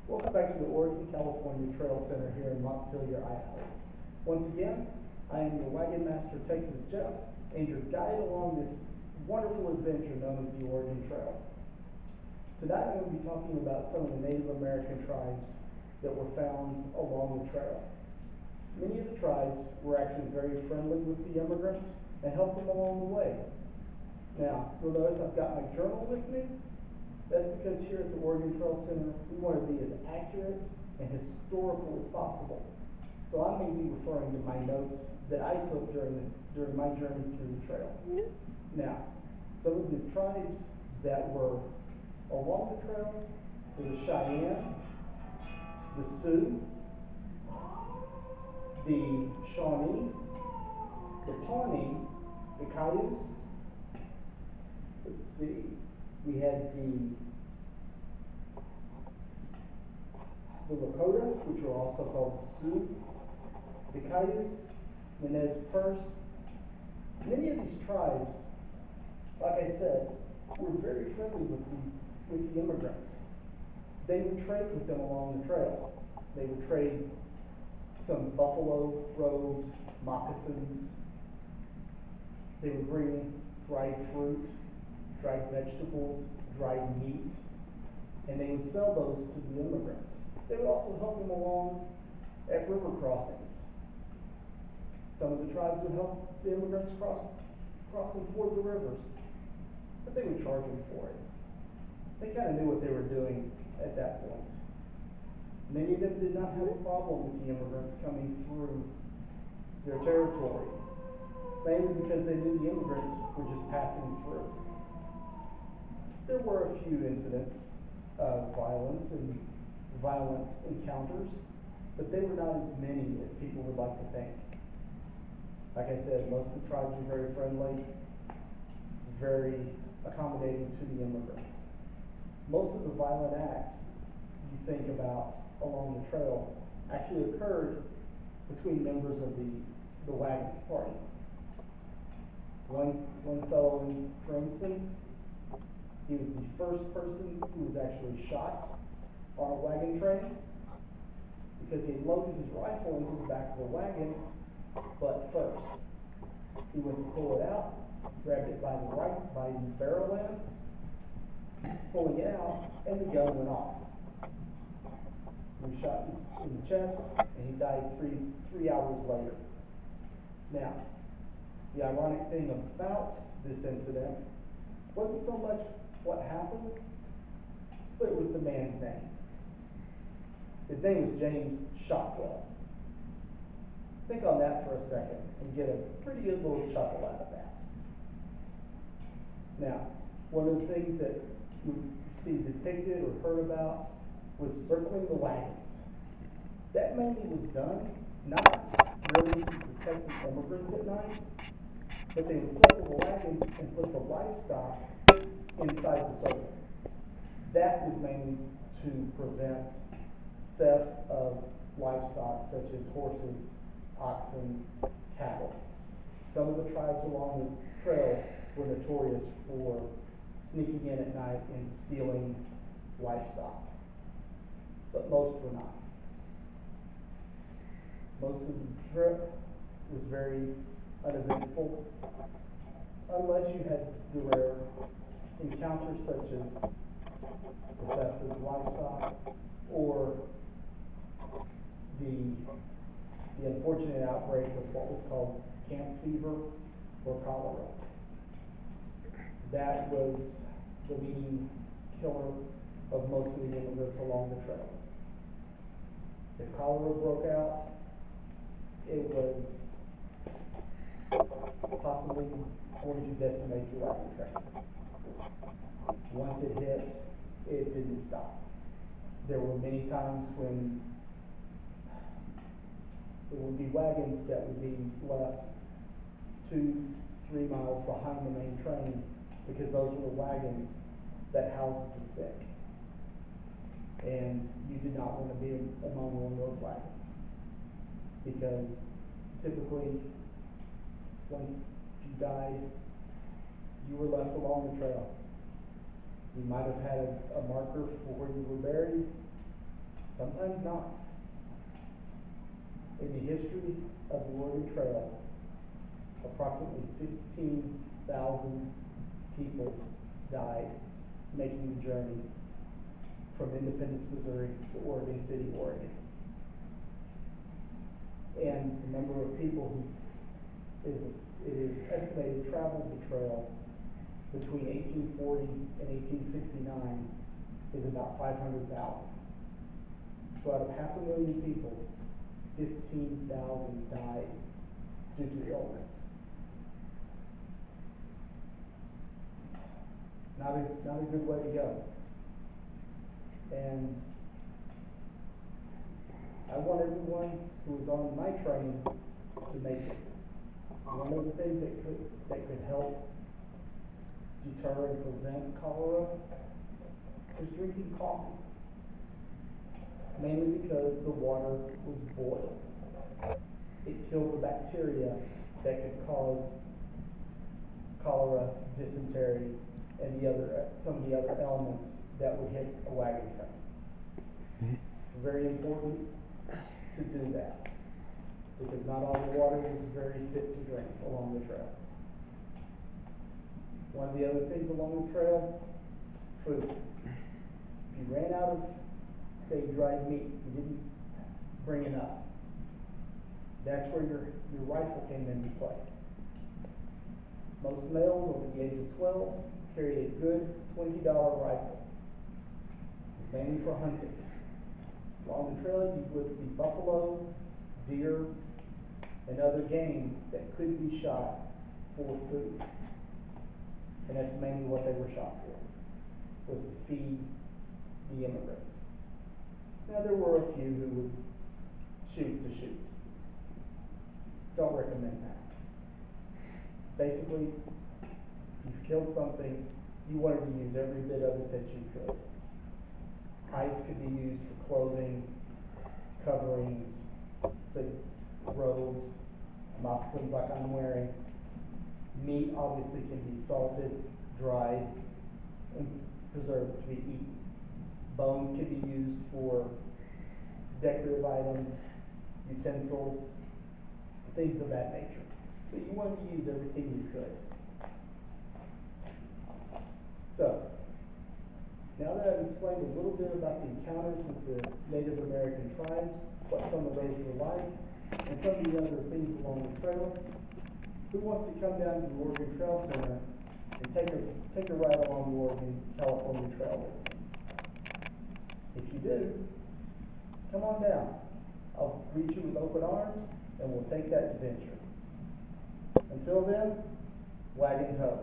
Welcome back to the Oregon, California Trail Center here in Montpelier, Idaho. Once again, I am your Wagon Master Texas Jeff and your guide along this wonderful adventure known as the Oregon Trail. Tonight I'm going to be talking about some of the Native American tribes that were found along the trail. Many of the tribes were actually very friendly with the immigrants and helped them along the way. Now, you'll notice I've got my journal with me. That's because here at the Oregon Trail Center, we want to be as accurate and historical as possible. So I'm going to be referring to my notes that I took during my journey through the trail. Now, some of the tribes that were along the trail were the Cheyenne, the Sioux, the Shawnee, the Pawnee, the Cayuse. Let's see. We had the Lakota, which were also called the Sioux, the Cayuse, the Nez Perce. Many of these tribes, like I said, were very friendly with the immigrants. They would trade with them along the trail. They would trade some buffalo robes, moccasins. They would bring in dried fruit, dried vegetables, dried meat, and they would sell those to the immigrants. They would also help them along at river crossings. Some of the tribes would help the immigrants cross and ford the rivers, but they would charge them for it. They kind of knew what they were doing at that point. Many of them did not have a problem with the immigrants coming through their territory, mainly because they knew the immigrants were just passing through. There were a few incidents of violence and violent encounters, but they were not as many as people would like to think. Like I said, most of the tribes were very friendly, very accommodating to the immigrants. Most of the violent acts you think about along the trail actually occurred between members of the wagon party. One fellow, for instance, he was the first person who was actually shot on a wagon train because he had loaded his rifle into the back of the wagon, but first he went to pull it out, grabbed it by the barrel end, pulling it out, and the gun went off. He was shot in the chest, and he died three hours later. Now, the ironic thing about this incident wasn't so much what happened, but it was the man's name. His name was James Shotwell. Think on that for a second and get a pretty good little chuckle out of that. Now, one of the things that you see depicted or heard about was circling the wagons. That mainly was done not really to protect the immigrants at night, but they would circle the wagons and put the livestock inside the circle. That was mainly to prevent theft of livestock such as horses, oxen, cattle. Some of the tribes along the trail were notorious for sneaking in at night and stealing livestock, but most were not. Most of the trip was very uneventful, unless you had the rare encounters such as the theft of livestock or the unfortunate outbreak of what was called camp fever or cholera. That was the leading killer of most of the immigrants along the trail. If cholera broke out, it was possibly going to decimate the wagon train. Once it hit, it didn't stop. There were many times when there would be wagons that would be left 2-3 miles behind the main train because those were the wagons that housed the sick. And you did not want to be among one of those wagons because typically once you died, you were left along the trail. You might have had a marker for where you were buried, sometimes not. In the history of the Oregon Trail, approximately 15,000 people died making the journey from Independence, Missouri to Oregon City, Oregon. And the number of people who it is estimated traveled the trail between 1840 and 1869 is about 500,000. So out of 500,000 people, 15,000 died due to illness. Not a good way to go. And I want everyone who is on my train to make it. One of the things that could help deter and prevent cholera is drinking coffee. Mainly because the water was boiled. It killed the bacteria that could cause cholera, dysentery, and some of the other elements that would hit a wagon train. Very important to do that, because not all the water is very fit to drink along the trail. One of the other things along the trail, food. If you ran out of, say, dried meat, you didn't bring enough, that's where your rifle came into play. Most males over the age of 12 carry a good $20 rifle, mainly for hunting. Along the trail, you would see buffalo, deer, and other game that could be shot for food. And that's mainly what they were shot for, was to feed the immigrants. Now, there were a few who would shoot to shoot. Don't recommend that. Basically, you've killed something, you wanted to use every bit of it that you could. Hides could be used for clothing, coverings, say robes, moccasins like I'm wearing. Meat obviously can be salted, dried, and preserved to be eaten. Bones can be used for decorative items, utensils, things of that nature. So you wanted to use everything you could. So, now that I've explained a little bit about the encounters with the Native American tribes, what some of those were like, and some of the other things along the trail, who wants to come down to the Oregon Trail Center and take a ride along the Oregon-California Trail with me? If you do, come on down. I'll greet you with open arms, and we'll take that adventure. Until then, wagons ho.